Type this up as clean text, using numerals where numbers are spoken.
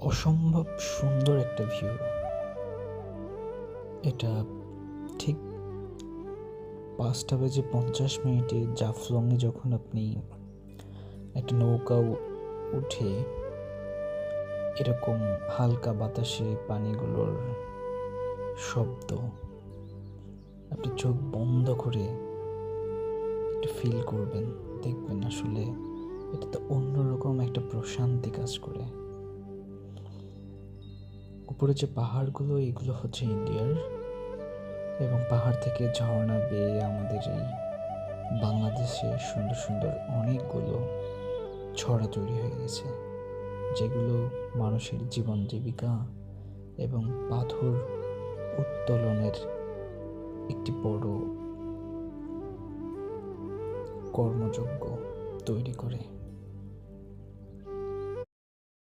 অসম্ভব সুন্দর একটা ভিউ। এটা ঠিক 5:50 জাফলংয়ে যখন আপনি একটা নৌকা উঠে এরকম হালকা বাতাসে পানিগুলোর শব্দ আপনি চোখ বন্ধ করে একটু ফিল করবেন, দেখবেন আসলে এটা তো অন্যরকম একটা প্রশান্তি কাজ করে। উপরে যে পাহাড়গুলো, এগুলো হচ্ছে ইন্ডিয়ার, এবং পাহাড় থেকে ঝর্ণা বেয়ে আমাদের এই বাংলাদেশে সুন্দর সুন্দর অনেকগুলো ছড়া তৈরি হয়ে গেছে, যেগুলো মানুষের জীবন জীবিকা এবং পাথর উত্তোলনের একটি বড় কর্মযজ্ঞ তৈরি করে।